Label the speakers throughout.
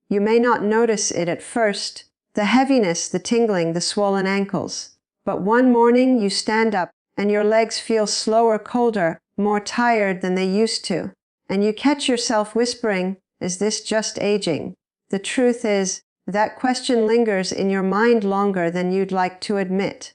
Speaker 1: You may not notice it at first, the heaviness, the tingling, the swollen ankles. But one morning you stand up, and your legs feel slower, colder, more tired than they used to. And you catch yourself whispering, "Is this just aging?" The truth is, that question lingers in your mind longer than you'd like to admit.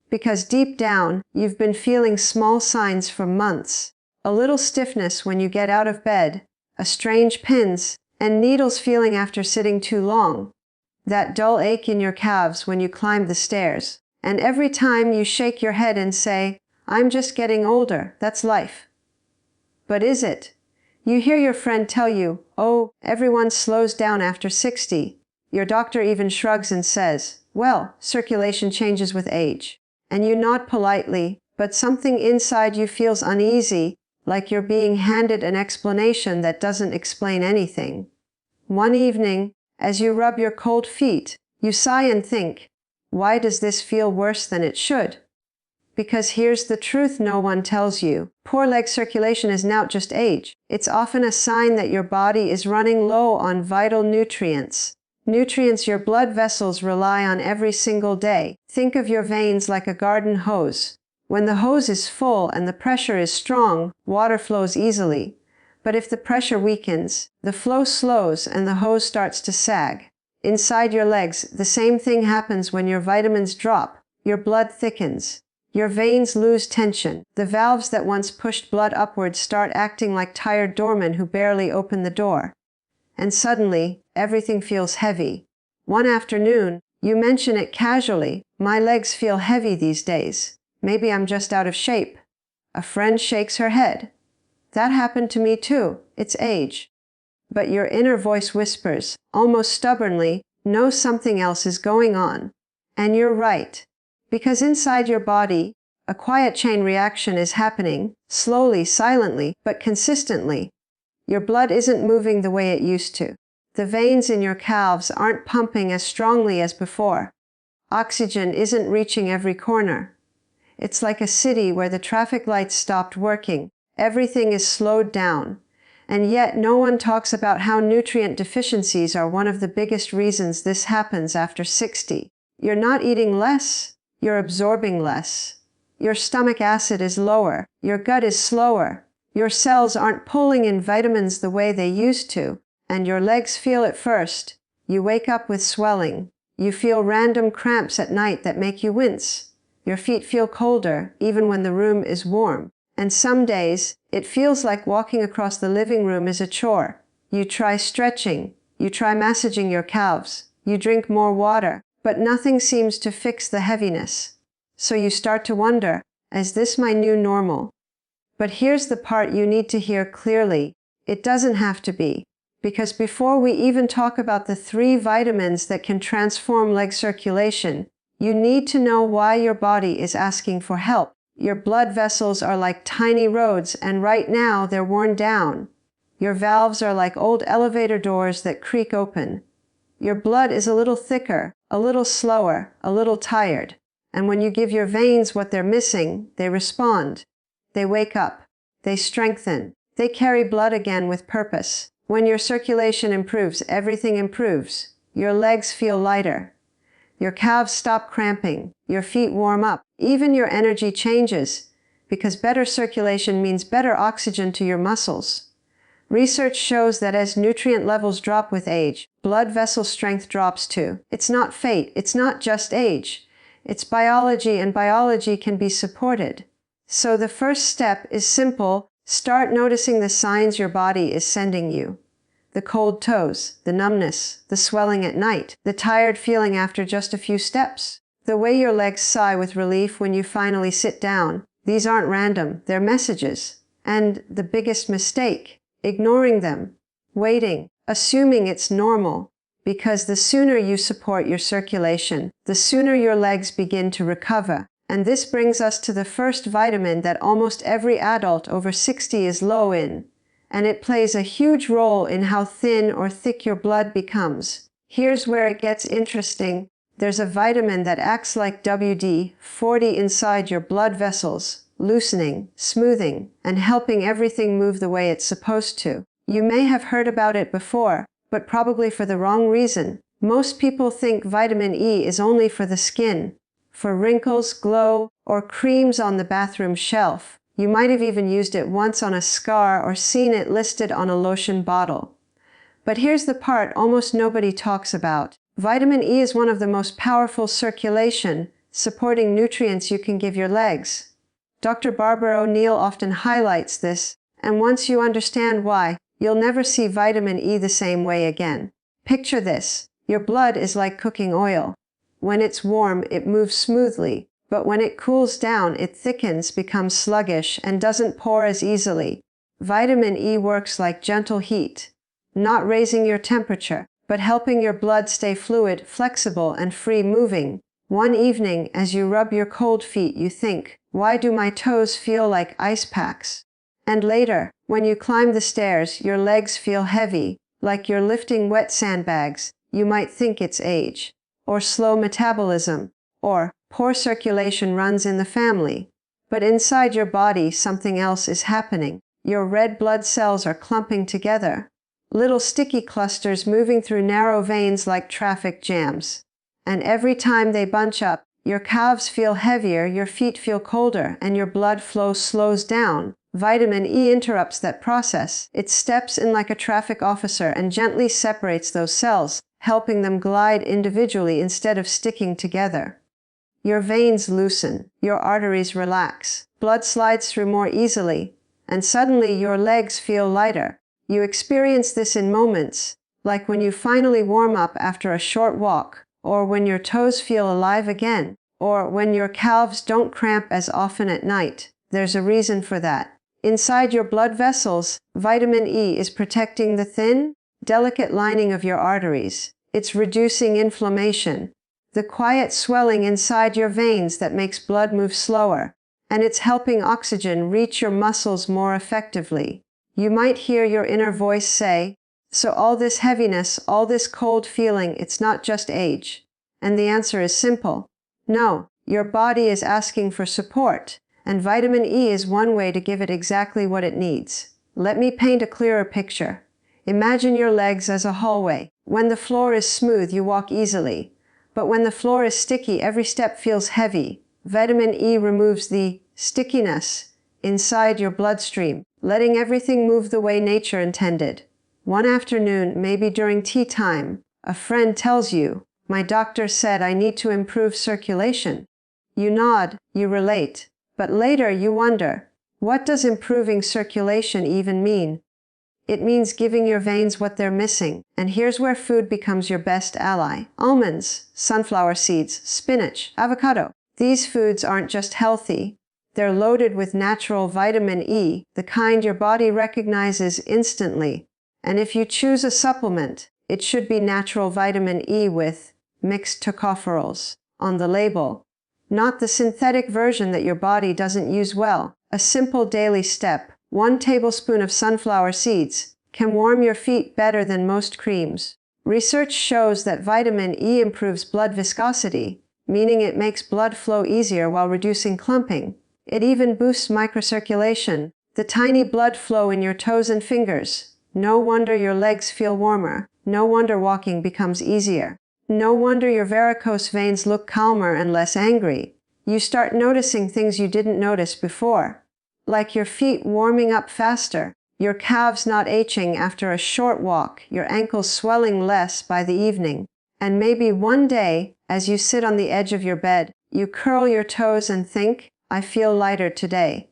Speaker 1: Because deep down, you've been feeling small signs for months. A little stiffness when you get out of bed, a strange pins and needles feeling after sitting too long, that dull ache in your calves when you climb the stairs. And every time you shake your head and say, "I'm just getting older, that's life." But is it? You hear your friend tell you, "Oh, everyone slows down after 60. Your doctor even shrugs and says, "Well, circulation changes with age." And you nod politely, but something inside you feels uneasy, like you're being handed an explanation that doesn't explain anything. One evening, as you rub your cold feet, you sigh and think, "Why does this feel worse than it should?" Because here's the truth no one tells you. Poor leg circulation is not just age. It's often a sign that your body is running low on vital nutrients. Nutrients your blood vessels rely on every single day. Think of your veins like a garden hose. When the hose is full and the pressure is strong, water flows easily. But if the pressure weakens, the flow slows and the hose starts to sag. Inside your legs, the same thing happens when your vitamins drop. Your blood thickens. Your veins lose tension. The valves that once pushed blood upwards start acting like tired doormen who barely open the door. And suddenly, everything feels heavy. One afternoon, you mention it casually, "My legs feel heavy these days. Maybe I'm just out of shape." A friend shakes her head. "That happened to me too. It's age." But your inner voice whispers, almost stubbornly, "No, something else is going on." And you're right. Because inside your body, a quiet chain reaction is happening, slowly, silently, but consistently. Your blood isn't moving the way it used to. The veins in your calves aren't pumping as strongly as before. Oxygen isn't reaching every corner. It's like a city where the traffic lights stopped working. Everything is slowed down. And yet no one talks about how nutrient deficiencies are one of the biggest reasons this happens after 60. You're not eating less. You're absorbing less. Your stomach acid is lower. Your gut is slower. Your cells aren't pulling in vitamins the way they used to. And your legs feel it first. You wake up with swelling. You feel random cramps at night that make you wince. Your feet feel colder, even when the room is warm. And some days, it feels like walking across the living room is a chore. You try stretching. You try massaging your calves. You drink more water. But nothing seems to fix the heaviness. So you start to wonder, is this my new normal? But here's the part you need to hear clearly. It doesn't have to be. Because before we even talk about the 3 vitamins that can transform leg circulation, you need to know why your body is asking for help. Your blood vessels are like tiny roads, and right now they're worn down. Your valves are like old elevator doors that creak open. Your blood is a little thicker, a little slower, a little tired. And when you give your veins what they're missing, they respond. They wake up. They strengthen. They carry blood again with purpose. When your circulation improves, everything improves. Your legs feel lighter. Your calves stop cramping. Your feet warm up. Even your energy changes, because better circulation means better oxygen to your muscles. Research shows that as nutrient levels drop with age, blood vessel strength drops too. It's not fate. It's not just age. It's biology, and biology can be supported. So the first step is simple. Start noticing the signs your body is sending you. The cold toes, the numbness, the swelling at night, the tired feeling after just a few steps, the way your legs sigh with relief when you finally sit down. These aren't random, they're messages. And the biggest mistake, ignoring them, waiting, assuming it's normal. Because the sooner you support your circulation, the sooner your legs begin to recover. And this brings us to the first vitamin that almost every adult over 60 is low in. And it plays a huge role in how thin or thick your blood becomes. Here's where it gets interesting. There's a vitamin that acts like WD-40 inside your blood vessels, loosening, smoothing, and helping everything move the way it's supposed to. You may have heard about it before, but probably for the wrong reason. Most people think vitamin E is only for the skin, for wrinkles, glow, or creams on the bathroom shelf. You might have even used it once on a scar or seen it listed on a lotion bottle. But here's the part almost nobody talks about. Vitamin E is one of the most powerful circulation supporting nutrients you can give your legs. Dr. Barbara O'Neill often highlights this, and once you understand why, you'll never see vitamin E the same way again. Picture this. Your blood is like cooking oil. When it's warm, it moves smoothly, but when it cools down, it thickens, becomes sluggish, and doesn't pour as easily. Vitamin E works like gentle heat, not raising your temperature, but helping your blood stay fluid, flexible, and free-moving. One evening, as you rub your cold feet, you think, "Why do my toes feel like ice packs?" And later, when you climb the stairs, your legs feel heavy, like you're lifting wet sandbags. You might think it's age, or slow metabolism, or poor circulation runs in the family. But inside your body, something else is happening. Your red blood cells are clumping together, little sticky clusters moving through narrow veins like traffic jams. And every time they bunch up, your calves feel heavier, your feet feel colder, and your blood flow slows down. Vitamin E interrupts that process. It steps in like a traffic officer and gently separates those cells, helping them glide individually instead of sticking together. Your veins loosen, your arteries relax, blood slides through more easily, and suddenly your legs feel lighter. You experience this in moments, like when you finally warm up after a short walk, or when your toes feel alive again, or when your calves don't cramp as often at night. There's a reason for that. Inside your blood vessels, vitamin E is protecting the thin, delicate lining of your arteries. It's reducing inflammation, the quiet swelling inside your veins that makes blood move slower, and it's helping oxygen reach your muscles more effectively. You might hear your inner voice say, "So all this heaviness, all this cold feeling, it's not just age." And the answer is simple. No, your body is asking for support, and vitamin E is one way to give it exactly what it needs. Let me paint a clearer picture. Imagine your legs as a hallway. When the floor is smooth, you walk easily. But when the floor is sticky, every step feels heavy. Vitamin E removes the stickiness inside your bloodstream, letting everything move the way nature intended. One afternoon, maybe during tea time, a friend tells you, "My doctor said I need to improve circulation." You nod, you relate. But later you wonder, what does improving circulation even mean? It means giving your veins what they're missing. And here's where food becomes your best ally. Almonds, sunflower seeds, spinach, avocado. These foods aren't just healthy. They're loaded with natural vitamin E, the kind your body recognizes instantly. And if you choose a supplement, it should be natural vitamin E with mixed tocopherols on the label, not the synthetic version that your body doesn't use well. A simple daily step, 1 tablespoon of sunflower seeds, can warm your feet better than most creams. Research shows that vitamin E improves blood viscosity, meaning it makes blood flow easier while reducing clumping. It even boosts microcirculation, the tiny blood flow in your toes and fingers. No wonder your legs feel warmer. No wonder walking becomes easier. No wonder your varicose veins look calmer and less angry. You start noticing things you didn't notice before, like your feet warming up faster, your calves not aching after a short walk, your ankles swelling less by the evening. And maybe one day, as you sit on the edge of your bed, you curl your toes and think, "I feel lighter today."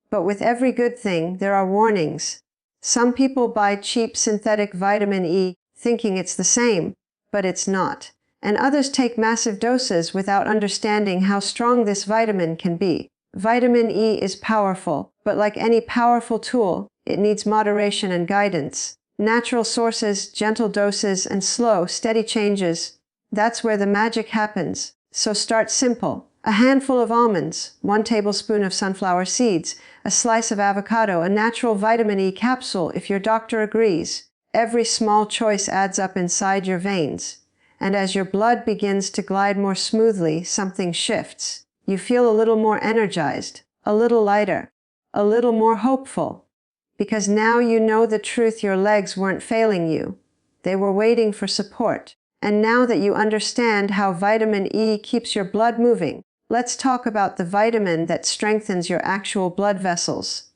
Speaker 1: But with every good thing, there are warnings. Some people buy cheap synthetic vitamin E, thinking it's the same, but it's not. And others take massive doses without understanding how strong this vitamin can be. Vitamin E is powerful, but like any powerful tool, it needs moderation and guidance. Natural sources, gentle doses, and slow, steady changes. That's where the magic happens. So start simple. A handful of almonds, 1 tablespoon of sunflower seeds, a slice of avocado, a natural vitamin E capsule if your doctor agrees. Every small choice adds up inside your veins. And as your blood begins to glide more smoothly, something shifts. You feel a little more energized, a little lighter, a little more hopeful. Because now you know the truth, your legs weren't failing you. They were waiting for support. And now that you understand how vitamin E keeps your blood moving, let's talk about the vitamin that strengthens your actual blood vessels.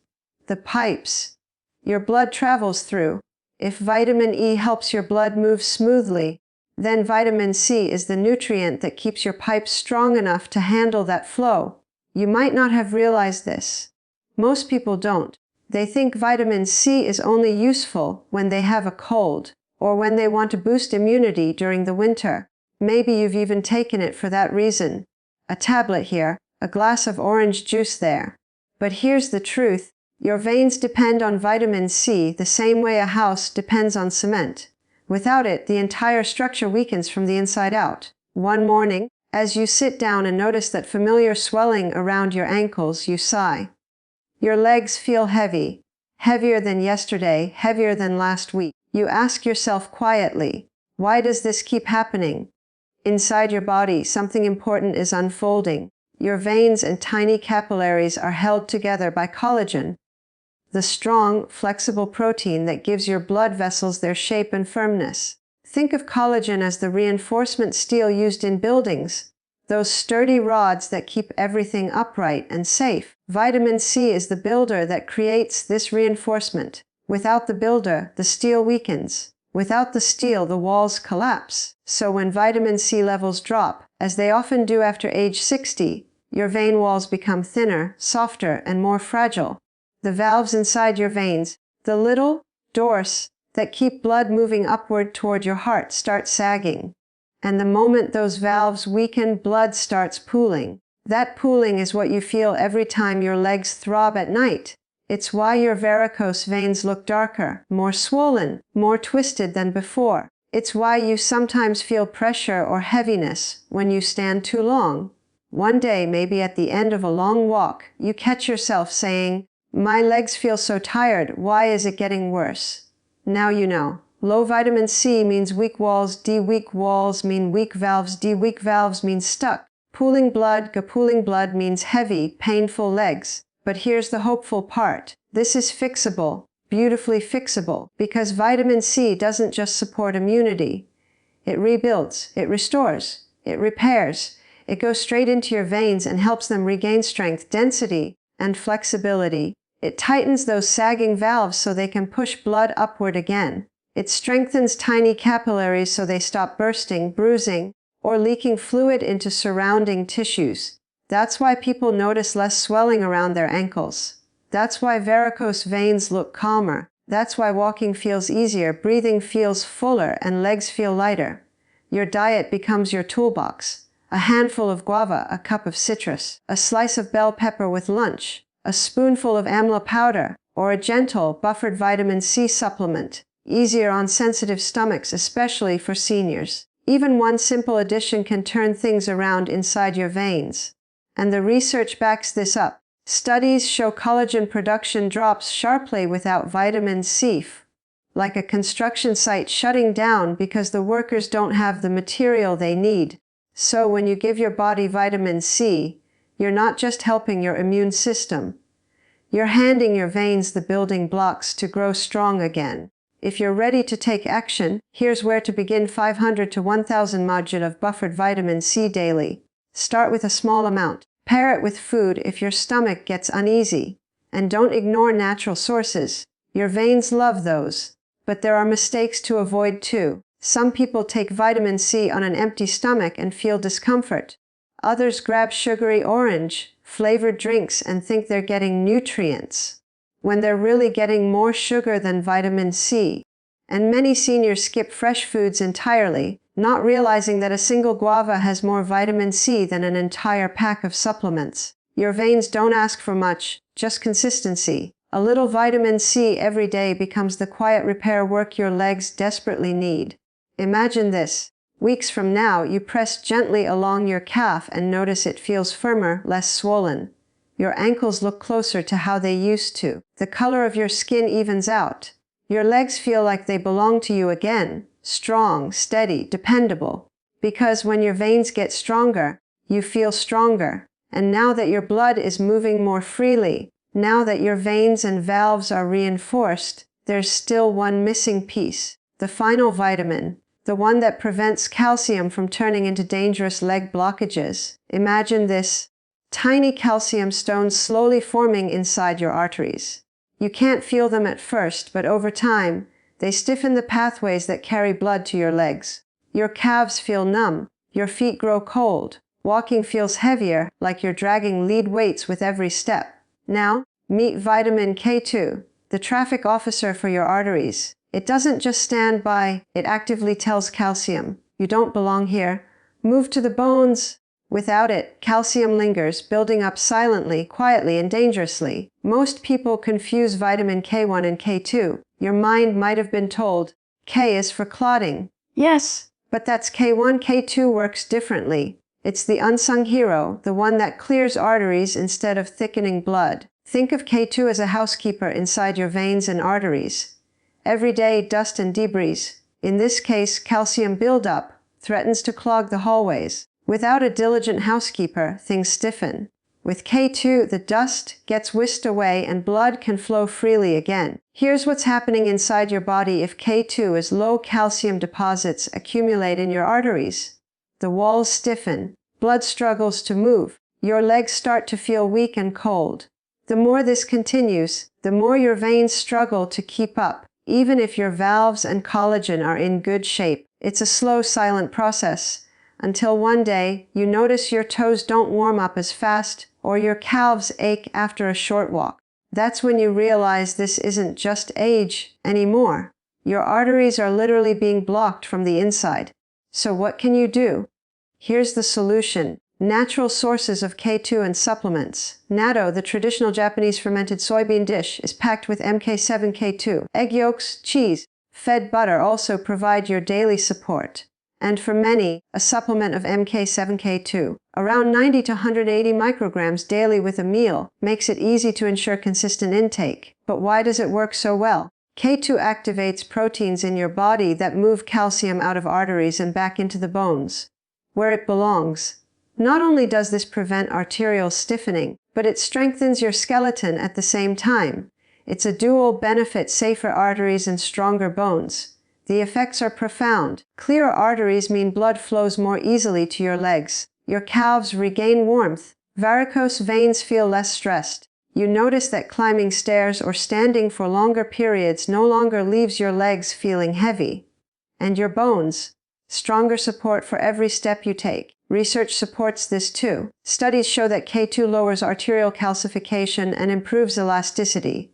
Speaker 1: The pipes your blood travels through. If vitamin E helps your blood move smoothly, then vitamin C is the nutrient that keeps your pipes strong enough to handle that flow. You might not have realized this. Most people don't. They think vitamin C is only useful when they have a cold, or when they want to boost immunity during the winter. Maybe you've even taken it for that reason. A tablet here, a glass of orange juice there. But here's the truth. Your veins depend on vitamin C the same way a house depends on cement. Without it, the entire structure weakens from the inside out. One morning, as you sit down and notice that familiar swelling around your ankles, you sigh. Your legs feel heavy, heavier than yesterday, heavier than last week. You ask yourself quietly, why does this keep happening? Inside your body, something important is unfolding. Your veins and tiny capillaries are held together by collagen, the strong, flexible protein that gives your blood vessels their shape and firmness. Think of collagen as the reinforcement steel used in buildings, those sturdy rods that keep everything upright and safe. Vitamin C is the builder that creates this reinforcement. Without the builder, the steel weakens. Without the steel, the walls collapse. So when vitamin C levels drop, as they often do after age 60, your vein walls become thinner, softer, and more fragile. The valves inside your veins, the little doors that keep blood moving upward toward your heart, start sagging. And the moment those valves weaken, blood starts pooling. That pooling is what you feel every time your legs throb at night. It's why your varicose veins look darker, more swollen, more twisted than before. It's why you sometimes feel pressure or heaviness when you stand too long. One day, maybe at the end of a long walk, you catch yourself saying, "My legs feel so tired, why is it getting worse?" Now you know. Low vitamin C means weak walls, D weak walls mean weak valves, D weak valves means stuck. Pooling blood means heavy, painful legs. But here's the hopeful part. This is fixable, beautifully fixable, because vitamin C doesn't just support immunity. It rebuilds, it restores, it repairs. It goes straight into your veins and helps them regain strength, density, and flexibility. It tightens those sagging valves so they can push blood upward again. It strengthens tiny capillaries so they stop bursting, bruising, or leaking fluid into surrounding tissues. That's why people notice less swelling around their ankles. That's why varicose veins look calmer. That's why walking feels easier, breathing feels fuller, and legs feel lighter. Your diet becomes your toolbox. A handful of guava, a cup of citrus, a slice of bell pepper with lunch, a spoonful of amla powder, or a gentle, buffered vitamin C supplement. Easier on sensitive stomachs, especially for seniors. Even one simple addition can turn things around inside your veins. And the research backs this up. Studies show collagen production drops sharply without vitamin C, like a construction site shutting down because the workers don't have the material they need. So when you give your body vitamin C, you're not just helping your immune system. You're handing your veins the building blocks to grow strong again. If you're ready to take action, here's where to begin: 500 to 1000 mg of buffered vitamin C daily. Start with a small amount. Pair it with food if your stomach gets uneasy. And don't ignore natural sources. Your veins love those. But there are mistakes to avoid too. Some people take vitamin C on an empty stomach and feel discomfort. Others grab sugary orange, flavored drinks and think they're getting nutrients, when they're really getting more sugar than vitamin C. And many seniors skip fresh foods entirely, not realizing that a single guava has more vitamin C than an entire pack of supplements. Your veins don't ask for much, just consistency. A little vitamin C every day becomes the quiet repair work your legs desperately need. Imagine this. Weeks from now, you press gently along your calf and notice it feels firmer, less swollen. Your ankles look closer to how they used to. The color of your skin evens out. Your legs feel like they belong to you again. Strong, steady, dependable. Because when your veins get stronger, you feel stronger. And now that your blood is moving more freely, now that your veins and valves are reinforced, there's still one missing piece. the final vitamin, the one that prevents calcium from turning into dangerous leg blockages. Imagine this: tiny calcium stones slowly forming inside your arteries. You can't feel them at first, but over time, they stiffen the pathways that carry blood to your legs. Your calves feel numb, your feet grow cold, walking feels heavier, like you're dragging lead weights with every step. Now, meet vitamin K2, the traffic officer for your arteries. It doesn't just stand by, it actively tells calcium, "You don't belong here. Move to the bones." Without it, calcium lingers, building up silently, quietly, and dangerously. Most people confuse vitamin K1 and K2. Your mind might have been told, K is for clotting. Yes, but that's K1. K2 works differently. It's the unsung hero, the one that clears arteries instead of thickening blood. Think of K2 as a housekeeper inside your veins and arteries. Every day, dust and debris, in this case calcium buildup, threatens to clog the hallways. Without a diligent housekeeper, things stiffen. With K2, the dust gets whisked away and blood can flow freely again. Here's what's happening inside your body if K2 is low. Calcium deposits accumulate in your arteries. The walls stiffen. Blood struggles to move. Your legs start to feel weak and cold. The more this continues, the more your veins struggle to keep up, even if your valves and collagen are in good shape. It's a slow, silent process, until one day you notice your toes don't warm up as fast or your calves ache after a short walk. That's when you realize this isn't just age anymore. Your arteries are literally being blocked from the inside. So what can you do? Here's the solution. Natural sources of K2 and supplements. Natto, the traditional Japanese fermented soybean dish, is packed with MK7K2. Egg yolks, cheese, fed butter also provide your daily support. And for many, a supplement of MK7K2, around 90 to 180 micrograms daily with a meal, makes it easy to ensure consistent intake. But why does it work so well? K2 activates proteins in your body that move calcium out of arteries and back into the bones, where it belongs. Not only does this prevent arterial stiffening, but it strengthens your skeleton at the same time. It's a dual benefit: safer arteries and stronger bones. The effects are profound. Clearer arteries mean blood flows more easily to your legs. Your calves regain warmth. Varicose veins feel less stressed. You notice that climbing stairs or standing for longer periods no longer leaves your legs feeling heavy. And your bones, stronger support for every step you take. Research supports this too. Studies show that K2 lowers arterial calcification and improves elasticity.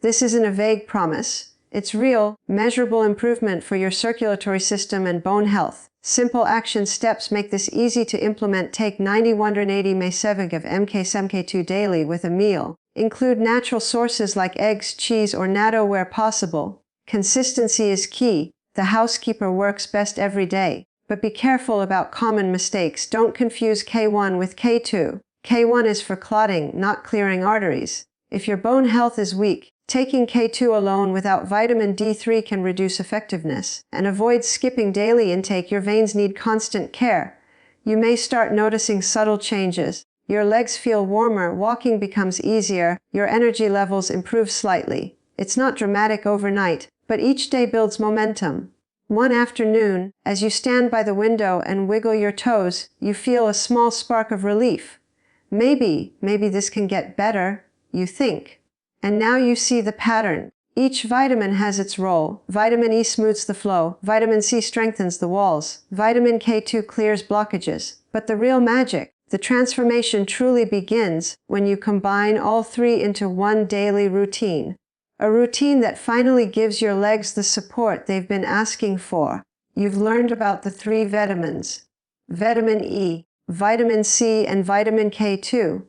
Speaker 1: This isn't a vague promise. It's real, measurable improvement for your circulatory system and bone health. Simple action steps make this easy to implement. Take 90-180 mg of MK7K2 daily with a meal. Include natural sources like eggs, cheese, or natto where possible. Consistency is key. The housekeeper works best every day. But be careful about common mistakes. Don't confuse K1 with K2. K1 is for clotting, not clearing arteries. If your bone health is weak, taking K2 alone without vitamin D3 can reduce effectiveness. And avoid skipping daily intake. Your veins need constant care. You may start noticing subtle changes. Your legs feel warmer, walking becomes easier, your energy levels improve slightly. It's not dramatic overnight, but each day builds momentum. One afternoon, as you stand by the window and wiggle your toes, you feel a small spark of relief. Maybe this can get better, you think. And now you see the pattern. Each vitamin has its role. Vitamin E smooths the flow. Vitamin C strengthens the walls. Vitamin K2 clears blockages. But the real magic, the transformation truly begins when you combine all three into one daily routine. A routine that finally gives your legs the support they've been asking for. You've learned about the three vitamins: vitamin E, vitamin C, and vitamin K2.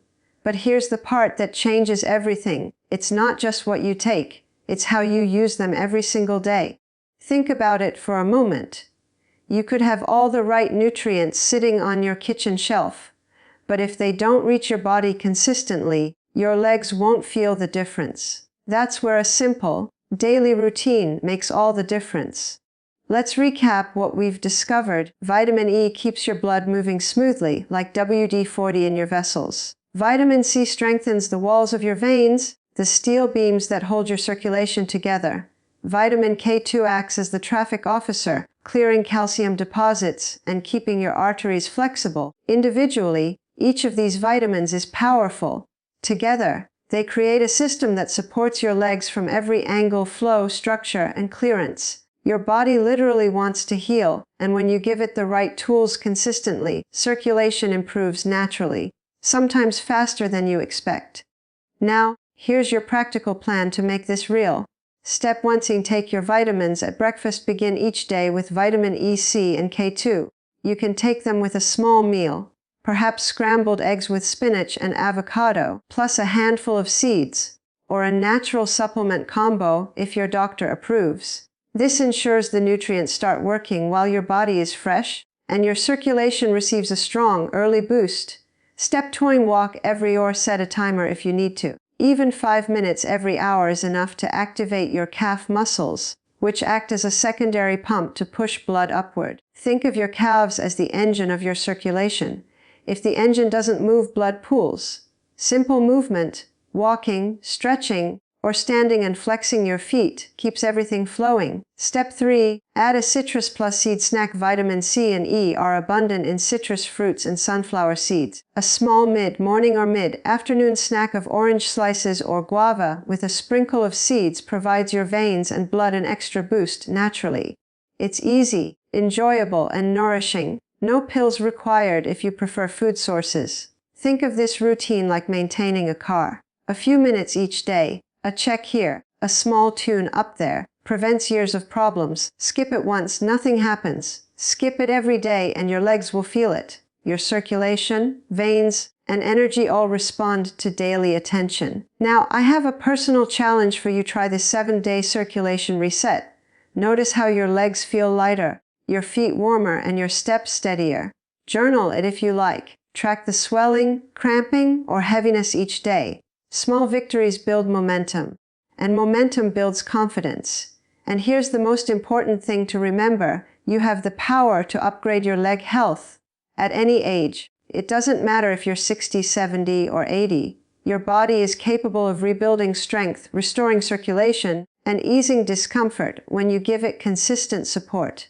Speaker 1: But here's the part that changes everything. It's not just what you take, it's how you use them every single day. Think about it for a moment. You could have all the right nutrients sitting on your kitchen shelf, but if they don't reach your body consistently, your legs won't feel the difference. That's where a simple, daily routine makes all the difference. Let's recap what we've discovered. Vitamin E keeps your blood moving smoothly, like WD-40 in your vessels. Vitamin C strengthens the walls of your veins, the steel beams that hold your circulation together. Vitamin K2 acts as the traffic officer, clearing calcium deposits and keeping your arteries flexible. Individually, each of these vitamins is powerful. Together, they create a system that supports your legs from every angle, flow, structure, and clearance. Your body literally wants to heal, and when you give it the right tools consistently, circulation improves naturally, sometimes faster than you expect. Now, here's your practical plan to make this real. Step 1. Take your vitamins at breakfast. Begin each day with vitamin E, C, and K2. You can take them with a small meal, perhaps scrambled eggs with spinach and avocado, plus a handful of seeds, or a natural supplement combo if your doctor approves. This ensures the nutrients start working while your body is fresh, and your circulation receives a strong early boost. Step 2. Walk every hour. Set a timer if you need to. Even 5 minutes every hour is enough to activate your calf muscles, which act as a secondary pump to push blood upward. Think of your calves as the engine of your circulation. If the engine doesn't move, blood pools. Simple movement, walking, stretching, or standing and flexing your feet keeps everything flowing. Step 3. Add a citrus plus seed snack. Vitamin C and E are abundant in citrus fruits and sunflower seeds. A small mid-morning or mid-afternoon snack of orange slices or guava with a sprinkle of seeds provides your veins and blood an extra boost naturally. It's easy, enjoyable, and nourishing. No pills required if you prefer food sources. Think of this routine like maintaining a car. A few minutes each day, a check here, a small tune up there, prevents years of problems. Skip it once, nothing happens. Skip it every day and your legs will feel it. Your circulation, veins, and energy all respond to daily attention. Now, I have a personal challenge for you. Try this 7-day circulation reset. Notice how your legs feel lighter, your feet warmer, and your steps steadier. Journal it if you like. Track the swelling, cramping, or heaviness each day. Small victories build momentum, and momentum builds confidence. And here's the most important thing to remember. You have the power to upgrade your leg health at any age. It doesn't matter if you're 60, 70, or 80. Your body is capable of rebuilding strength, restoring circulation, and easing discomfort when you give it consistent support.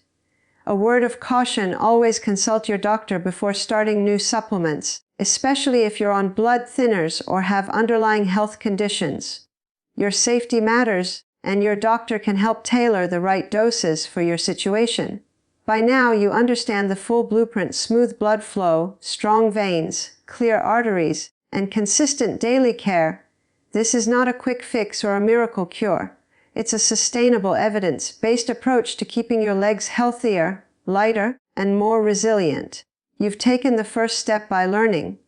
Speaker 1: A word of caution: always consult your doctor before starting new supplements, especially if you're on blood thinners or have underlying health conditions. Your safety matters, and your doctor can help tailor the right doses for your situation. By now, you understand the full blueprint: smooth blood flow, strong veins, clear arteries, and consistent daily care. This is not a quick fix or a miracle cure. It's a sustainable, evidence-based approach to keeping your legs healthier, lighter, and more resilient. You've taken the first step by learning.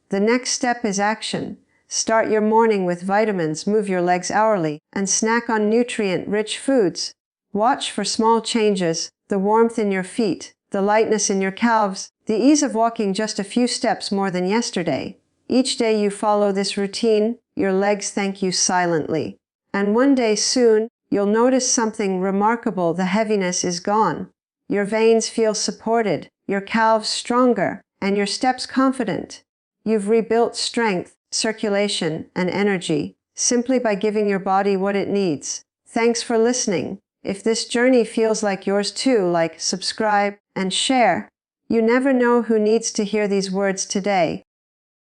Speaker 1: The next step is action. Start your morning with vitamins, move your legs hourly, and snack on nutrient-rich foods. Watch for small changes: the warmth in your feet, the lightness in your calves, the ease of walking just a few steps more than yesterday. Each day you follow this routine, your legs thank you silently. And one day soon, you'll notice something remarkable: the heaviness is gone. Your veins feel supported, your calves stronger, and your steps confident. You've rebuilt strength, circulation, and energy, simply by giving your body what it needs. Thanks for listening. If this journey feels like yours too, like, subscribe, and share. You never know who needs to hear these words today.